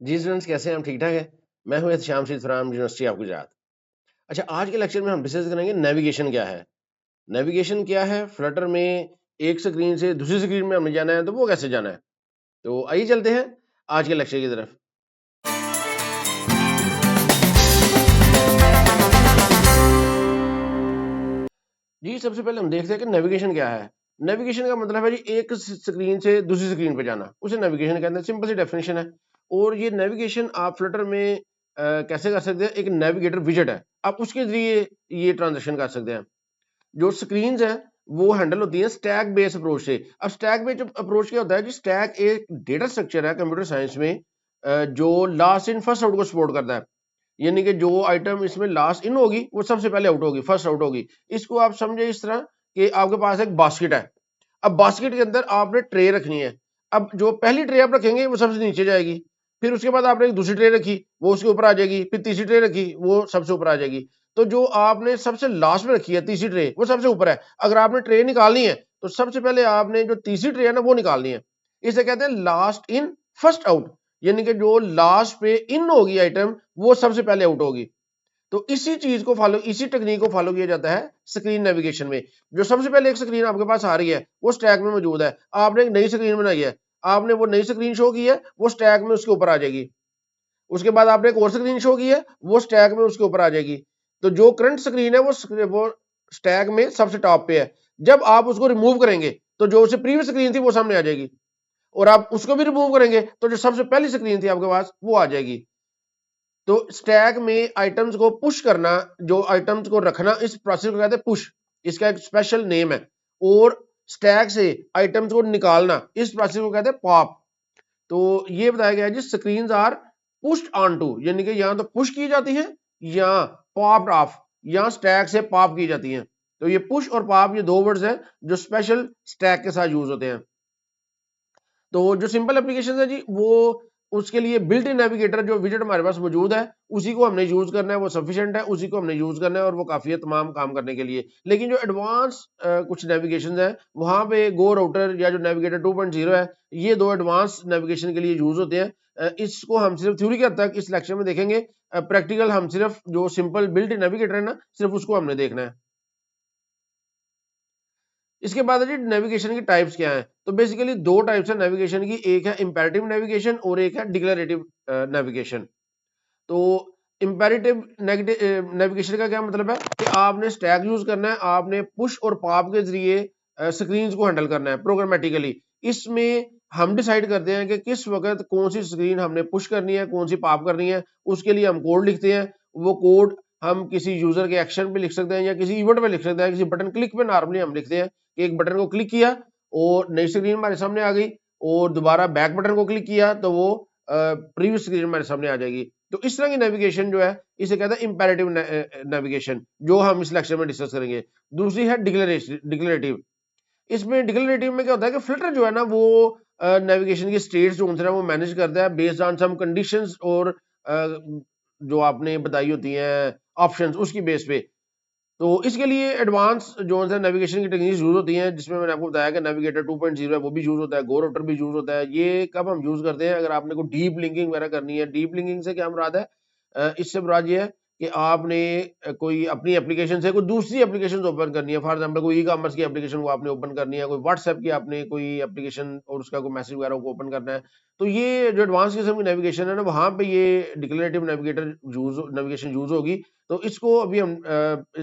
जी students, कैसे हैं हम? ठीक ठाक है। मैं हूं शाम फराम, यूनिवर्सिटी ऑफ गुजरात। अच्छा, आज के लेक्चर में हम डिस्कस करेंगे नेविगेशन क्या है। नेविगेशन क्या है, फ्लटर में एक स्क्रीन से दूसरी स्क्रीन में हमें जाना है तो वो कैसे जाना है। तो आइए चलते हैं आज के लेक्चर की तरफ। जी, सबसे पहले हम देखते हैं कि नेविगेशन क्या है। नेविगेशन का मतलब है जी एक स्क्रीन से दूसरी स्क्रीन पे जाना, उसे नेविगेशन कहते हैं। सिंपल सी डेफिनेशन है। और ये नेविगेशन आप फ्लटर में कैसे कर सकते हैं, एक नेविगेटर विजेट है, आप उसके जरिए ये ट्रांजेक्शन कर सकते हैं। जो स्क्रीन्स हैं वो हैंडल होती है स्टैक बेस्ड अप्रोच से। अब स्टैक बेस्ड अप्रोच क्या होता है जी? स्टैक एक डेटा स्ट्रक्चर है कंप्यूटर साइंस में जो लास्ट इन फर्स्ट आउट को सपोर्ट करता है। यानी कि जो आइटम इसमें लास्ट इन होगी वो सबसे पहले आउट होगी, फर्स्ट आउट होगी। इसको आप समझे इस तरह कि आपके पास एक बास्केट है। अब बास्केट के अंदर आपने ट्रे रखनी है। अब जो पहली ट्रे आप रखेंगे वो सबसे नीचे जाएगी, फिर उसके बाद आपने एक दूसरी ट्रे रखी वो उसके ऊपर आ जाएगी, फिर तीसरी ट्रे रखी वो सबसे ऊपर आ जाएगी। तो जो आपने सबसे लास्ट में रखी है तीसरी ट्रे वो सबसे ऊपर है। अगर आपने ट्रे निकालनी है तो सबसे पहले आपने जो तीसरी ट्रे है ना वो निकालनी है। इसे कहते हैं लास्ट इन फर्स्ट आउट। यानी कि जो लास्ट पे इन होगी आइटम वो सबसे पहले आउट होगी। तो इसी चीज को फॉलो, इसी टेक्निक को फॉलो किया जाता है स्क्रीन नेविगेशन में। जो सबसे पहले एक स्क्रीन आपके पास आ रही है वो स्टैक में मौजूद है, आपने एक नई स्क्रीन बनाई है, आपने वो नई स्क्रीन शो की है, वो स्टैक में उसके ऊपर आ जाएगी। उसके बाद आपने एक और स्क्रीन शो की है, वो स्टैक में उसके ऊपर आ जाएगी। तो जो करंट स्क्रीन है वो स्टैक में सबसे टॉप पे है। जब आप उसको रिमूव करेंगे तो जो उससे प्रीवियस स्क्रीन थी वो सामने आ जाएगी, और आप उसको भी रिमूव करेंगे तो जो सबसे पहली स्क्रीन थी आपके पास वो आ जाएगी। तो स्टैक में आइटम्स को पुश करना, जो आइटम्स को रखना, इस प्रोसेस को कहते हैं पुश। इसका एक स्पेशल नेम है। और स्टैक से आइटम्स को निकालना, इस प्रोसेस को कहते हैं पॉप। तो ये बताया गया है जी screens are pushed on to, यानी कि यहां तो पुश की जाती है या पॉप्ड ऑफ, यहां स्टैक से पॉप की जाती है। तो ये पुश और पॉप, ये दो वर्ड्स हैं जो स्पेशल स्टैक के साथ यूज होते हैं। तो जो सिंपल एप्लीकेशन है जी वो उसके लिए बिल्ट इन नेविगेटर जो विजेट हमारे पास मौजूद है उसी को हमने यूज करना है, वो सफिशिएंट है, उसी को हमने यूज करना है और वो काफी है तमाम काम करने के लिए। लेकिन जो एडवांस कुछ नेविगेशन है वहां पे गो राउटर या जो नेविगेटर 2.0 है, ये दो एडवांस नेविगेशन के लिए यूज होते हैं। इसको हम सिर्फ थ्योरी के हद तक इस लेक्चर में देखेंगे। प्रैक्टिकल हम सिर्फ जो सिंपल बिल्ट इन नेविगेटर है ना, सिर्फ उसको हमने देखना है। इसके बाद है जी नेविगेशन की टाइप्स क्या है। तो बेसिकली दो टाइप्स है नेविगेशन की, एक है इंपेरेटिव नेविगेशन और एक है डिक्लेरेटिव नेविगेशन। तो इंपेरेटिव नेविगेशन का क्या मतलब है कि आपने स्टैक यूज करना है, आपने पुश और पॉप के जरिए स्क्रीन को हैंडल करना है प्रोग्रामेटिकली। इसमें हम डिसाइड करते हैं कि किस वक्त कौन सी स्क्रीन हमने पुश करनी है, कौन सी पॉप करनी है। उसके लिए हम कोड लिखते हैं। वो कोड हम किसी यूजर के एक्शन पे लिख सकते हैं या किसी इवेंट पे लिख सकते हैं। किसी बटन क्लिक पे नॉर्मली हम लिखते हैं कि एक बटन को क्लिक किया और नई स्क्रीन हमारे सामने आ गई, और दोबारा बैक बटन को क्लिक किया तो वो प्रीवियस स्क्रीन हमारे सामने आ जाएगी। तो इस तरह की नेविगेशन जो है इसे कहते हैं इंपेरेटिव नेविगेशन, जो हम इस लेक्चर में डिस्कस करेंगे। दूसरी है डिक्लेरेटिव। इसमें डिक्लेरेटिव में क्या होता है कि फिल्टर जो है ना वो नेविगेशन की स्टेट्स जो है वो मैनेज करता है बेस्ड ऑन सम कंडीशंस और जो आपने बताई होती हैं ऑप्शंस, उसकी बेस पे। तो इसके लिए एडवांस जो है नेविगेशन की टेक्निक्स यूज होती हैं, जिसमें मैंने आपको बताया कि नेविगेटर 2.0 है वो भी यूज होता है, गो राउटर भी यूज होता है। ये कब हम यूज करते हैं? अगर आपने को डीप लिंकिंग वगैरह करनी है। डीप लिंकिंग से क्या मुराद है? इससे मुराद ये है कि आपने कोई अपनी एप्लीकेशन से कोई दूसरी एप्लीकेशन ओपन करनी है। फॉर एग्जांपल कोई ई कॉमर्स की एप्लीकेशन को आपने ओपन करनी है, कोई व्हाट्सएप की आपने कोई एप्लीकेशन और उसका कोई मैसेज वगैरह को ओपन करना है। तो ये जो एडवांस किस्म की नेविगेशन है ना, वहां पे ये डिक्लेरेटिव नेविगेशन यूज होगी। तो इसको अभी हम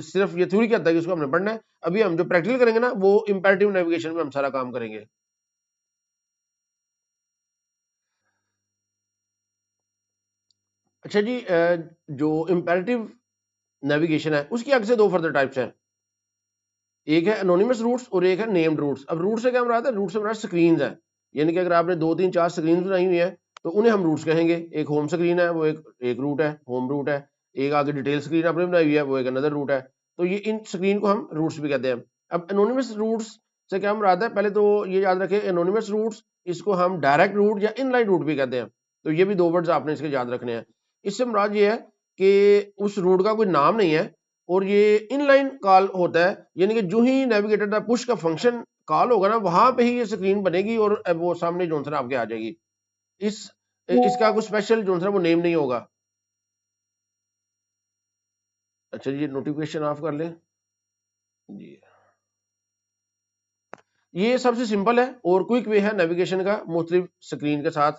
सिर्फ ये थ्योरी के हद तक इसको हमने पढ़ना है। अभी हम जो प्रैक्टिकल करेंगे ना वो इंपेरेटिव नेविगेशन में हम सारा काम करेंगे। अच्छा जी, जो इंपेरेटिव नेविगेशन है उसकी आगे से दो फर्दर टाइप्स हैं। एक है एनोनिमस रूट्स और एक है नेम्ड रूट्स। अब रूट से क्या मुराद है? रूट से मुराद स्क्रीन है। यानी कि अगर आपने 2 3 4 स्क्रीन बनाई हुई है तो उन्हें हम रूट्स कहेंगे। एक होम स्क्रीन है वो एक रूट है, होम रूट है। एक आगे डिटेल स्क्रीन आपने बनाई हुई है वो एक अनदर रूट है। तो ये इन स्क्रीन को हम रूट्स भी कहते हैं। अब एनोनिमस रूट्स से क्या मुराद है? पहले तो ये याद रखें, एनोनिमस रूट्स इसको हम डायरेक्ट रूट या इनलाइन रूट भी कहते हैं। तो ये भी दो वर्ड्स आपने इसके याद रखने हैं। इससे मुराद ये है कि उस रूट का कोई नाम नहीं है और ये इनलाइन कॉल होता है। यानी कि जो ही नेविगेटर दा पुश का फंक्शन कॉल होगा ना, वहां पे ही ये स्क्रीन बनेगी और वो सामने जो है आपके आ जाएगी। इस इसका कुछ स्पेशल जो है वो नेम नहीं होगा। अच्छा जी, नोटिफिकेशन ऑफ कर लें जी। ये सबसे सिंपल है और क्विक वे है नेविगेशन का मुख्तलिफ स्क्रीन के साथ।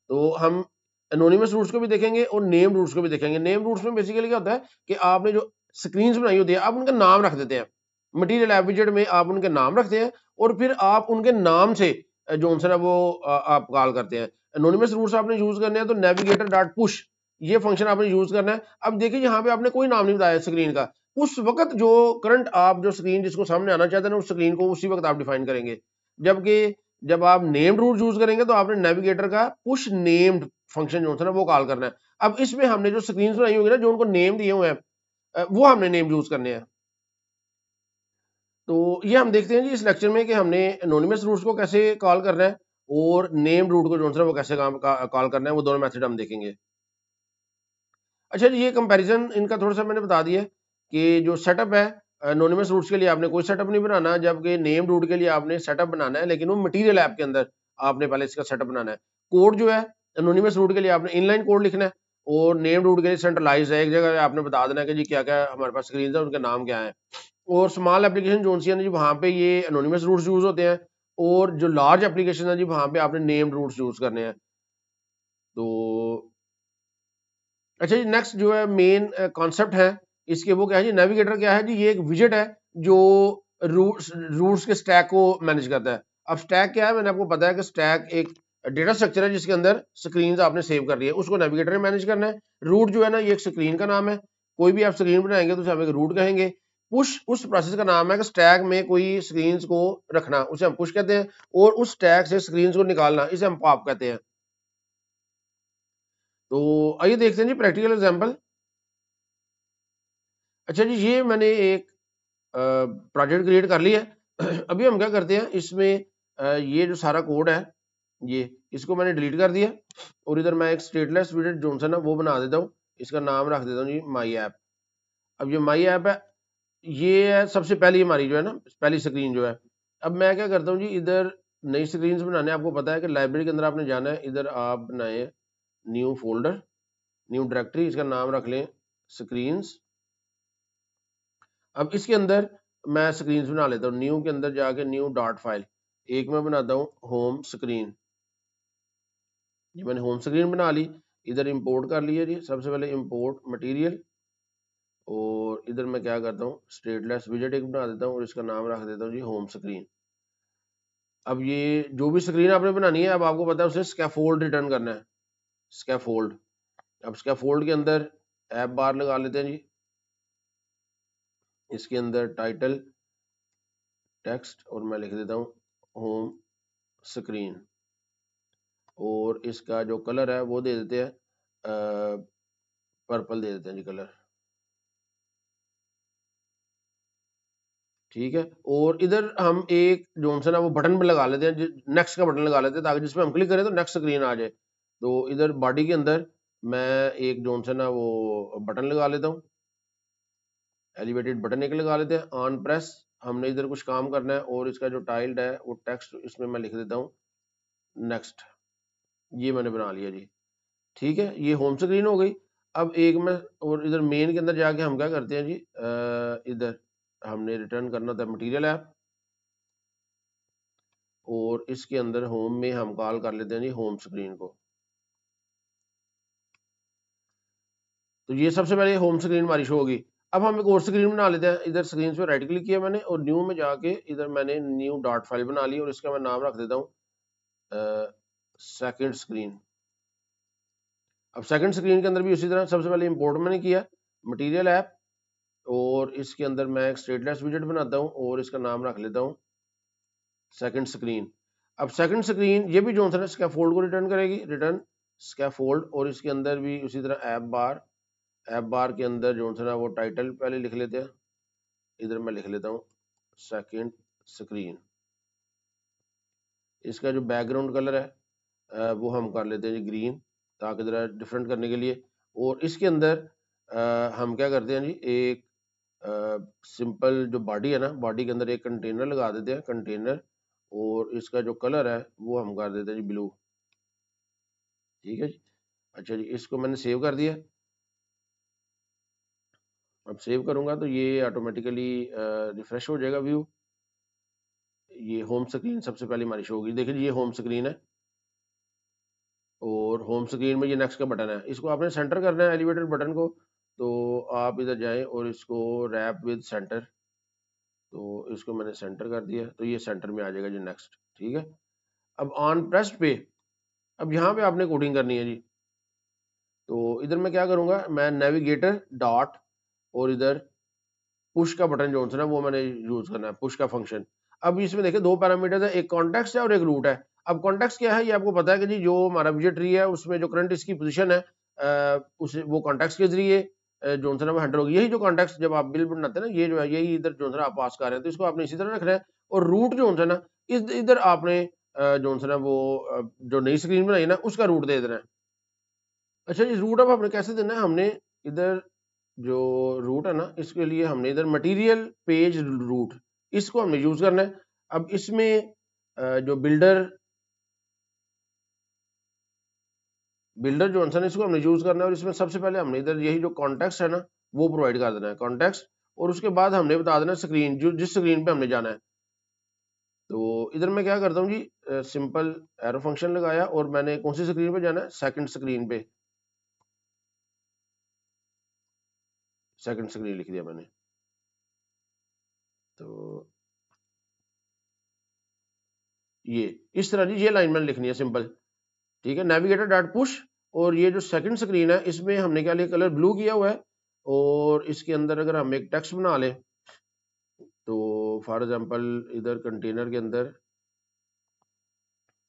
तो हम एनोनिमस रूट्स को भी देखेंगे और नेम रूट्स को भी देखेंगे। नेम रूट्स में बेसिकली क्या होता है कि आपने जो स्क्रीन बनाई होती है आप उनका नाम रख देते हैं। मटीरियल ऐप विजेट में आप उनके नाम रखते हैं और फिर आप उनके नाम से जो है वो आप कॉल करते हैं। एनोनिमस रूट्स आपने यूज करने हैं तो नेविगेटर डॉट पुश ये फंक्शन आपने यूज करना है। अब देखिए यहाँ पे आपने कोई नाम नहीं बताया स्क्रीन का, उस वक्त जो करंट आप जो स्क्रीन जिसको सामने आना चाहते हैं उस स्क्रीन को उसी वक्त आप डिफाइन करेंगे। जबकि जब आप नेम्ड रूट यूज करेंगे तो आपने नेविगेटर का पुश नेम्ड फंक्शन जो है ना वो कॉल करना है। अब इसमें हमने जो स्क्रीन बनाई होगी ना जो उनको नेम दिए हुए हैं वो हमने नेम यूज करने हैं। तो ये हम देखते हैं जी इस लेक्चर में कि हमने एनोनिमस रूट्स को कैसे कॉल करना है और नेम रूट को जो है वो कैसे कॉल करना है, वो दोनों मेथड हम देखेंगे। अच्छा जी, ये कंपैरिजन इनका थोड़ा सा मैंने बता दिया कि जो सेटअप है एनोनिमस रूट्स के लिए आपने कोई सेटअप नहीं बनाना, जबकि नेम रूट के लिए आपने सेटअप बनाना है, लेकिन वो मटेरियल ऐप के अंदर आपने पहले इसका सेटअप बनाना है। कोड जो है एनोनिमस रूट के लिए आपने इनलाइन कोड लिखना है और नेम रूट के लिए सेंट्रलाइज है, एक जगह आपने बता देना है कि जी क्या क्या हमारे पास स्क्रीन है उनके नाम क्या है। और स्मॉल एप्लीकेशन जो सी है जी वहाँ पे ये एनोनिमस रूट्स यूज होते हैं और जो लार्ज एप्लीकेशन है जी वहाँ पे आपने नेम्ड रूट्स यूज करने हैं। तो अच्छा जी, नेक्स्ट जो है मेन कॉन्सेप्ट है इसके, वो क्या है जी, नेविगेटर क्या है जी, ये एक विजेट है जो रूट्स के स्टैक को मैनेज करता है। अब स्टैक क्या है, मैंने आपको बताया कि स्टैक एक डेटा स्ट्रक्चर है जिसके अंदर स्क्रीन आपने सेव कर रही है, उसको नेविगेटर ने मैनेज करना है। रूट जो है ना ये एक स्क्रीन का नाम है, कोई भी आप स्क्रीन बनाएंगे तो उसे हम एक रूट कहेंगे। पुश उस प्रोसेस का नाम है कि स्टैक में कोई स्क्रीन को रखना, उसे हम पुश कहते हैं, और उस स्टैक से स्क्रीन को निकालना इसे हम पॉप कहते हैं। तो आइए देखते हैं जी प्रैक्टिकल एग्जांपल। अच्छा जी, ये मैंने एक प्रोजेक्ट क्रिएट कर लिया है। अभी हम क्या करते हैं इसमें ये जो सारा कोड है ये इसको मैंने डिलीट कर दिया और इधर मैं एक स्टेटलेस विजेट जो है ना वो बना देता हूँ। इसका नाम रख देता हूँ जी माई ऐप। अब ये माई ऐप है, ये है सबसे पहली हमारी जो है ना पहली स्क्रीन जो है। अब मैं क्या करता हूँ जी, इधर नई स्क्रीन बनाने आपको पता है कि लाइब्रेरी के अंदर आपने जाना है, इधर आप बनाए न्यू फोल्डर न्यू डायरेक्टरी, इसका नाम रख लें स्क्रीन्स। अब इसके अंदर मैं स्क्रीन बना लेता हूँ, न्यू के अंदर जाके न्यू डॉट फाइल एक मैं बनाता हूँ होम स्क्रीन। ये मैंने होम स्क्रीन बना ली, इधर इंपोर्ट कर लिया जी। सबसे पहले इंपोर्ट मटेरियल और इधर मैं क्या करता हूँ स्टेटलेस विजेट एक बना देता हूँ और इसका नाम रख देता हूँ जी होम स्क्रीन। अब ये जो भी स्क्रीन आपने बनानी है अब आपको पता है उसे स्कैफोल्ड रिटर्न करना है, स्कैफोल्ड। अब स्कैफोल्ड के अंदर ऐप बार लगा लेते हैं जी, इसके अंदर टाइटल टेक्स्ट और मैं लिख देता हूँ होम स्क्रीन और इसका जो कलर है वो दे देते हैं पर्पल दे देते हैं जी कलर, ठीक है। और इधर हम एक जॉनसन है वो बटन पे लगा लेते हैं, नेक्स्ट का बटन लगा लेते हैं ताकि जिसमें हम क्लिक करें तो नेक्स्ट स्क्रीन आ जाए। तो इधर बॉडी के अंदर मैं एक जॉनसन है वो बटन लगा लेता हूँ, एलिवेटेड बटन एक लगा लेते हैं ऑन प्रेस। हमने इधर कुछ काम करना है और इसका जो टाइल्ड है वो टेक्स्ट इसमें मैं लिख देता हूँ नेक्स्ट। ये मैंने बना लिया जी, ठीक है। ये होम स्क्रीन हो गई। अब एक मैं और इधर मेन के अंदर जाके हम क्या करते हैं जी, इधर हमने रिटर्न करना था मटेरियल ऐप और इसके अंदर होम में हम कॉल कर लेते हैं जी होम स्क्रीन को। तो ये सबसे पहले होम स्क्रीन हमारी शो होगी। अब हम एक और स्क्रीन बना लेते हैं, इधर स्क्रीन पे राइट क्लिक किया मैंने और न्यू में जाके इधर मैंने न्यू डॉट फाइल बना ली और इसका मैं नाम रख देता हूँ सेकंड स्क्रीन। अब सेकंड स्क्रीन के अंदर भी उसी तरह सबसे पहले इंपोर्ट मैंने किया मटेरियल ऐप और इसके अंदर मैं एक स्टेटलेस विजेट बनाता हूँ और इसका नाम रख लेता हूँ सेकंड स्क्रीन। अब सेकंड स्क्रीन ये भी जो है स्कैफोल्ड को रिटर्न करेगी, रिटर्न स्कैफोल्ड। और इसके अंदर भी उसी तरह ऐप बार के अंदर जो है ना वो टाइटल पहले लिख लेते हैं, इधर मैं लिख लेता हूँ सेकंड स्क्रीन। इसका जो बैकग्राउंड कलर है वो हम कर लेते हैं जी ग्रीन ताकि ज़रा डिफरेंट करने के लिए। और इसके अंदर हम क्या करते हैं जी, एक सिंपल जो बॉडी है ना बॉडी के अंदर एक कंटेनर लगा देते हैं कंटेनर और इसका जो कलर है वो हम कर देते हैं जी ब्लू, ठीक है जी। अच्छा जी, इसको मैंने सेव कर दिया। अब सेव करूंगा तो ये ऑटोमेटिकली रिफ्रेश हो जाएगा व्यू। ये होम स्क्रीन सबसे पहले हमारी शो होगी। देखिए ये होम स्क्रीन है और होम स्क्रीन में ये नेक्स्ट का बटन है, इसको आपने सेंटर करना है एलिवेटेड बटन को। तो आप इधर जाएं और इसको रैप विद सेंटर, तो इसको मैंने सेंटर कर दिया तो ये सेंटर में आ जाएगा जी नेक्स्ट। ठीक है, अब ऑन प्रेस्ड पे, अब यहाँ पे आपने कोडिंग करनी है जी। तो इधर मैं क्या करूँगा, मैं नेविगेटर डॉट और इधर पुश का बटन जो है ना वो मैंने यूज करना है, पुश का फंक्शन। अब इसमें देखिए दो पैरामीटर है, एक कॉन्टेक्स्ट है और एक रूट है। अब कॉन्टेक्स्ट क्या है, ये आपको पता है कि जी जो हमारा विजेट ट्री है उसमें जो करंट इसकी पोजीशन है उस वो कॉन्टेक्स्ट के जरिए जो है ना वो हैंडल होगी। यही जो कॉन्टेक्स्ट जब आप बिल बनाते हैं ना, ये जो है यही इधर जो है ना आप पास कर रहे हैं, तो इसको आपने इसी तरह रखना है। और रूट जो है ना इधर आपने जो है ना वो जो नई स्क्रीन बनाई है ना उसका रूट दे देना है। अच्छा जी, रूट अब हमने कैसे देना है, हमने इधर जो रूट है ना इसके लिए हमने इधर मटेरियल पेज रूट, इसको हमने यूज करना है। अब इसमें जो बिल्डर जो है ना इसको हमने यूज करना है, और इसमें सबसे पहले हमने इधर यही जो कॉन्टेक्स्ट है ना वो प्रोवाइड कर देना है कॉन्टेक्स्ट, और उसके बाद हमने बता देना स्क्रीन जो जिस स्क्रीन पे हमने जाना है। तो इधर मैं क्या करता हूँ जी, सिंपल एरो फंक्शन लगाया और मैंने कौन सी स्क्रीन पे जाना है, सेकंड स्क्रीन पे, सेकंड स्क्रीन लिख दिया मैंने। तो ये इस तरह जी ये लाइन मैंने लिखनी है सिंपल। ठीक है, नेविगेटर डॉट पुश, और ये जो सेकंड स्क्रीन है इसमें हमने क्या लिया, कलर ब्लू किया हुआ है। और इसके अंदर अगर हम एक टेक्स्ट बना लें, तो फॉर एग्जांपल इधर कंटेनर के अंदर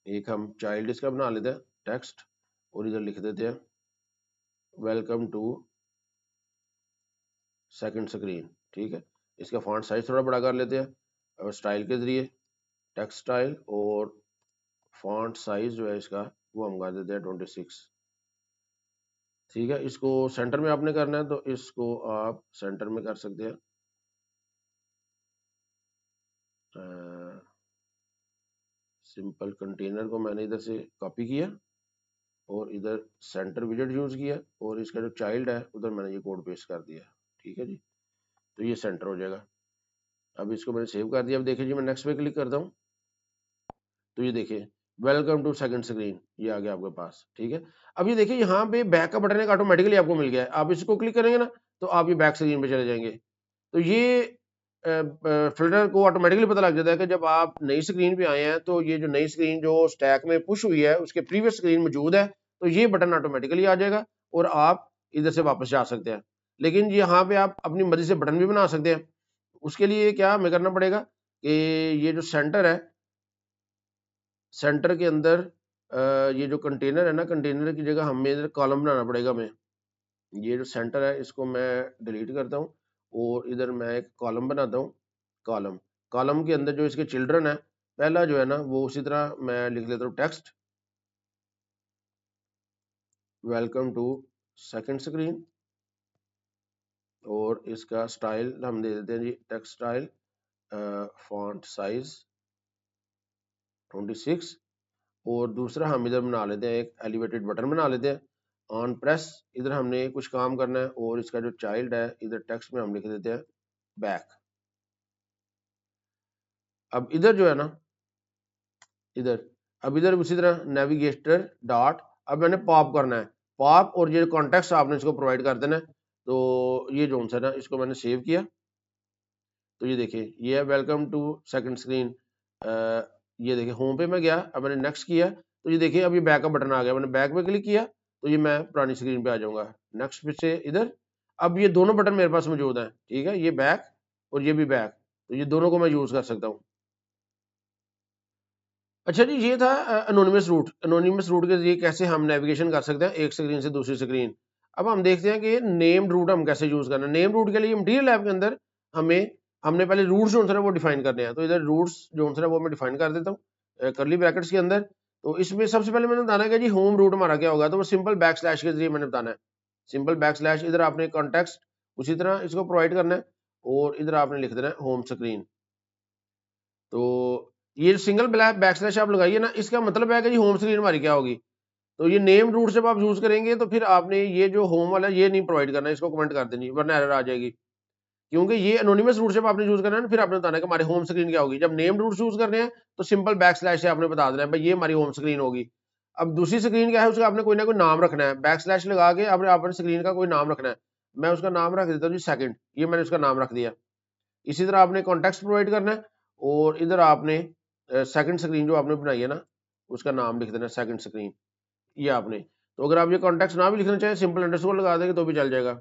एक हम चाइल्ड इसका बना लेते हैं टेक्स्ट, और इधर लिख देते हैं वेलकम टू सेकंड स्क्रीन। ठीक है, इसका फॉन्ट साइज थोड़ा बड़ा कर लेते हैं और स्टाइल के जरिए टेक्स्ट स्टाइल, और फॉन्ट साइज जो है इसका वो हम कर देते हैं 26। ठीक है, इसको सेंटर में आपने करना है तो इसको आप सेंटर में कर सकते हैं। सिंपल कंटेनर को मैंने इधर से कॉपी किया और इधर सेंटर विजेट यूज किया, और इसका जो चाइल्ड है उधर मैंने ये कोड पेस्ट कर दिया। ठीक है जी, तो ये सेंटर हो जाएगा। अब इसको मैंने सेव कर दिया। अब देखिए जी, मैं नेक्स्ट पे क्लिक करता हूँ तो ये देखिए वेलकम टू सेकंड स्क्रीन, ये आ गया आपके पास। ठीक है, अब ये देखिए यहाँ पे बैक का बटन एक ऑटोमेटिकली आपको मिल गया है। आप इसको क्लिक करेंगे ना तो आप ये बैक स्क्रीन पे चले जाएंगे। तो ये फिल्टर को ऑटोमेटिकली पता लग जाता है कि जब आप नई स्क्रीन पे आए हैं तो ये जो नई स्क्रीन जो स्टैक में पुश हुई है उसके प्रीवियस स्क्रीन मौजूद है, तो ये बटन ऑटोमेटिकली आ जाएगा और आप इधर से वापस जा सकते हैं। लेकिन यहाँ पे आप अपनी मर्जी से बटन भी बना सकते हैं। उसके लिए क्या हमें करना पड़ेगा कि ये जो सेंटर है, सेंटर के अंदर ये जो कंटेनर है ना, कंटेनर की जगह हमें इधर कॉलम बनाना पड़ेगा। हमें ये जो सेंटर है इसको मैं डिलीट करता हूँ और इधर मैं एक कॉलम बनाता हूँ। कॉलम, कॉलम के अंदर जो इसके चिल्ड्रन है, पहला जो है ना वो उसी तरह मैं लिख लेता हूँ text welcome to second screen, और इसका स्टाइल हम दे देते हैं जी टेक्स्ट स्टाइल फॉन्ट साइज 26। और दूसरा हम इधर बना लेते हैं एक एलिवेटेड बटन बना लेते हैं ऑन प्रेस। इधर हमने कुछ काम करना है और इसका जो चाइल्ड है इधर टेक्स्ट में हम लिख देते हैं बैक। अब इधर जो है ना इधर, अब इधर उसी तरह नेविगेटर डॉट, अब मैंने पॉप करना है पॉप, और ये कॉन्टेक्स्ट आपने इसको प्रोवाइड कर देना है। तो ये जो है ना इसको मैंने सेव किया, तो ये देखिए ये है वेलकम टू सेकंड स्क्रीन। ये देखिए होम पे मैं गया, अब मैंने नेक्स्ट किया तो ये देखिए अब ये बैक का बटन आ गया, मैंने बैक पे क्लिक किया तो ये मैं पुरानी स्क्रीन पे आ जाऊंगा। नेक्स्ट पे से इधर, अब ये दोनों बटन मेरे पास मौजूद हैं। ठीक है, ये बैक और ये भी बैक, तो ये दोनों को मैं यूज कर सकता हूँ। अच्छा जी, ये था एनोनिमस रूट। एनोनिमस रूट के जरिए कैसे हम नेविगेशन कर सकते हैं एक स्क्रीन से दूसरी स्क्रीन। अब हम देखते हैं कि नेम्ड रूट हम कैसे यूज करना है। नेम रूट के लिए मटीरियल ऐप के अंदर हमें हमने पहले रूट्स जो है वो डिफाइन करने हैं। तो इधर रूट्स जो है वो मैं डिफाइन कर देता हूँ करली ब्रैकेट्स के अंदर। तो इसमें सबसे पहले मैंने बताना है कि जी होम रूट हमारा क्या होगा, तो वो सिंपल बैक स्लैश के जरिए मैंने बताना है। सिंपल बैक स्लैश, इधर आपने कॉन्टेक्स्ट उसी तरह इसको प्रोवाइड करना है और इधर आपने लिख देना है होम स्क्रीन। तो ये सिंगल बैक स्लैश आप लगाइए ना, इसका मतलब है कि जी होम स्क्रीन हमारी क्या होगी। तो ये नेम रूट जब आप यूज करेंगे तो फिर आपने ये जो होम वाला ये नहीं प्रोवाइड करना, इसको कमेंट कर देनी वरना एरर आ जाएगी। क्योंकि ये एनोनिमस रूट जब आपने यूज करना है ना, फिर आपने बताना है कि हमारी होम स्क्रीन क्या होगी। जब नेम रूट यूज करने हैं तो सिंपल बैक स्लैश से आपने बता देना है भाई ये हमारी होम स्क्रीन होगी। अब दूसरी स्क्रीन क्या है, उसका आपने कोई ना कोई नाम रखना है, बैक स्लैश लगा के आपने अपनी स्क्रीन का कोई नाम रखना है। मैं उसका नाम रख देता हूँ जी सेकंड, ये मैंने उसका नाम रख दिया। इसी तरह आपने कॉन्टेक्स्ट प्रोवाइड करना है और इधर आपने सेकंड स्क्रीन जो आपने बनाई है ना उसका नाम लिख देना है सेकंड स्क्रीन, ये आपने। तो अगर आप ये कॉन्टेक्स्ट ना भी लिखना चाहें सिंपल अंडरस्कोर लगा देंगे तो भी चल जाएगा।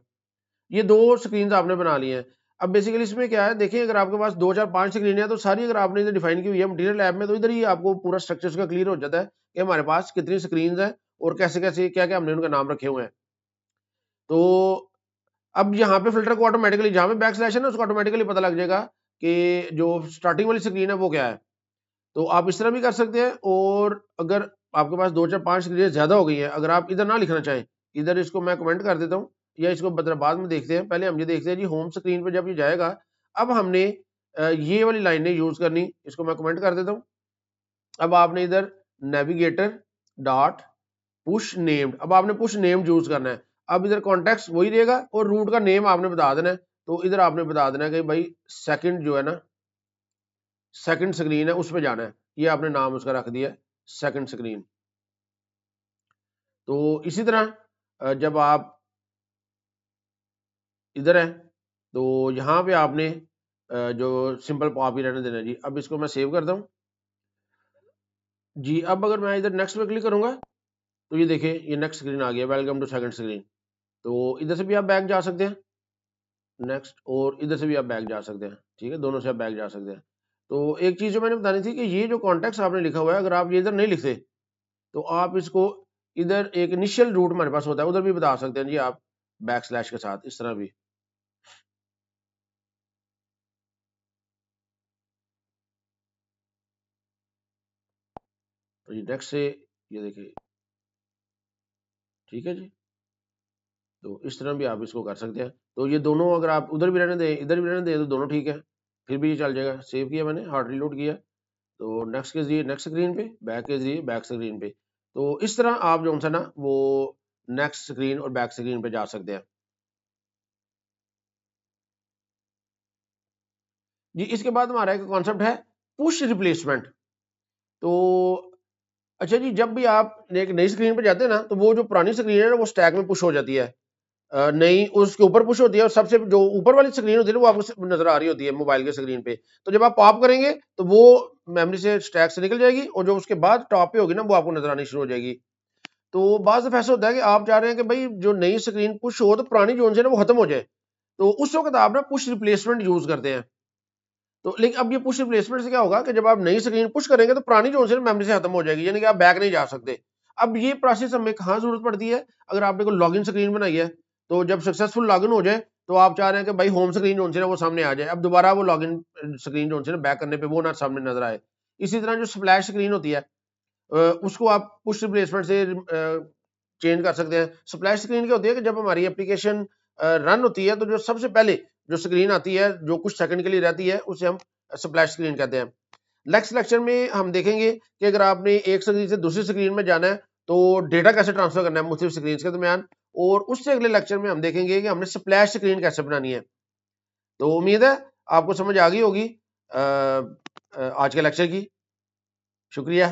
ये दो स्क्रीन आपने बना ली हैं। अब बेसिकली इसमें क्या है, देखिए अगर आपके पास 2 4 5 स्क्रीन है तो सारी अगर आपने इधर डिफाइन की हुई है मटीरियल लैब में, तो इधर ही आपको पूरा स्ट्रक्चर उसका क्लियर हो जाता है कि हमारे पास कितनी स्क्रीन है और कैसे कैसे क्या क्या हमने उनका नाम रखे हुए हैं। तो अब यहाँ पे फिल्टर को ऑटोमेटिकली जहाँ पे बैक स्लैश है ना उसको ऑटोमेटिकली पता लग जाएगा कि जो स्टार्टिंग वाली स्क्रीन है वो क्या है। तो आप इस तरह भी कर सकते हैं। और अगर आपके पास 2 4 5 स्क्रीन ज्यादा हो गई है, अगर आप इधर ना लिखना चाहें, इधर इसको मैं कमेंट कर देता हूँ या इसको बाद में देखते हैं। पहले हम ये देखते हैं जी होम स्क्रीन पे जब ये जाएगा, अब हमने ये वाली लाइनें यूज करनी, इसको मैं कमेंट कर देता हूँ। अब आपने इधर नेविगेटर डॉट पुश नेम्ड, अब आपने पुश नेम यूज करना है। अब इधर कॉन्टेक्स्ट वही रहेगा और रूट का नेम आपने बता देना है। तो इधर आपने बता देना है कि भाई सेकंड जो है ना, सेकंड स्क्रीन है उस पर जाना है, ये आपने नाम उसका रख दिया सेकंड स्क्रीन। तो इसी तरह जब आप इधर है तो यहाँ पे आपने जो सिंपल पॉप ही रहने देना जी। अब इसको मैं सेव करता हूँ जी। अब अगर मैं इधर नेक्स्ट पे क्लिक करूंगा तो ये देखिए ये नेक्स्ट स्क्रीन आ गया, वेलकम टू सेकंड स्क्रीन। तो इधर से भी आप बैक जा सकते हैं नेक्स्ट, और इधर से भी आप बैक जा सकते हैं, ठीक है, दोनों से आप बैक जा सकते हैं। तो एक चीज जो मैंने बतानी थी कि ये जो कॉन्टेक्स्ट आपने लिखा हुआ है, अगर आप ये इधर नहीं लिखते तो आप इसको इधर एक इनिशियल रूट हमारे पास होता है उधर भी बता सकते हैं जी आप, बैक स्लैश के साथ इस तरह भी। तो ये नेक्स्ट से ये देखिए, ठीक है जी। तो इस तरह भी आप इसको कर सकते हैं। तो ये दोनों अगर आप उधर भी रहने दें इधर भी रहने दें तो दोनों ठीक है, फिर भी ये चल जाएगा। सेव किया मैंने, हार्ड रिलोड किया, तो नेक्स्ट के जरिए नेक्स्ट स्क्रीन पे, बैक के जरिए बैक स्क्रीन पे। तो इस तरह आप जो है ना वो नेक्स्ट स्क्रीन और बैक स्क्रीन पे जा सकते हैं जी। इसके बाद हमारा एक कॉन्सेप्ट है पुश रिप्लेसमेंट। तो अच्छा जी, जब भी आप एक नई स्क्रीन पे जाते हैं ना तो वो जो पुरानी स्क्रीन है ना वो स्टैक में पुश हो जाती है, नहीं उसके ऊपर पुश होती है, और सबसे जो ऊपर वाली स्क्रीन होती है ना वो आपको नजर आ रही होती है मोबाइल के स्क्रीन पे। तो जब आप पॉप करेंगे तो वो मेमोरी से स्टैक से निकल जाएगी और जो उसके बाद टॉप पे होगी ना वो आपको नजर आनी शुरू हो जाएगी। तो बाज़ दफ़ा ऐसा होता है कि आप चाह रहे हैं कि भाई जो नई स्क्रीन पुश हो तो पुरानी जो है ना वो खत्म हो जाए, तो उस वक्त आप ना पुश रिप्लेसमेंट यूज करते हैं। तो लेकिन अब ये पुश रिप्लेसमेंट से क्या होगा कि जब आप नई स्क्रीन पुश करेंगे तो पुरानी जो है मेमोरी से खत्म हो जाएगी, यानी कि आप बैक नहीं जा सकते। अब ये प्रोसेस हमें कहाँ जरूरत पड़ती है, अगर आपने कोई लॉगिन स्क्रीन बनाई है तो जब सक्सेसफुल लॉगिन हो जाए तो आप चाह रहे हैं कि भाई होम स्क्रीन जो है ना वो सामने आ जाए, अब दोबारा वो लॉगिन स्क्रीन जो है ना बैक करने पे वो ना सामने नजर आए। इसी तरह जो स्प्लैश स्क्रीन होती है उसको आप पुश रिप्लेसमेंट से चेंज कर सकते हैं। स्प्लैश स्क्रीन क्या होती है कि जब हमारी एप्लीकेशन रन होती है तो जो सबसे पहले जो स्क्रीन आती है जो कुछ सेकंड के लिए रहती है उसे हम स्प्लैश स्क्रीन कहते हैं। नेक्स्ट लेक्चर में हम देखेंगे कि अगर आपने एक स्क्रीन से दूसरी स्क्रीन में जाना है तो डेटा कैसे ट्रांसफर करना है मुख्तलिफ स्क्रीन के दरमियान, और उससे अगले लेक्चर में हम देखेंगे कि हमने स्प्लैश स्क्रीन कैसे बनानी है। तो उम्मीद है आपको समझ आ गई होगी आज के लेक्चर की। शुक्रिया।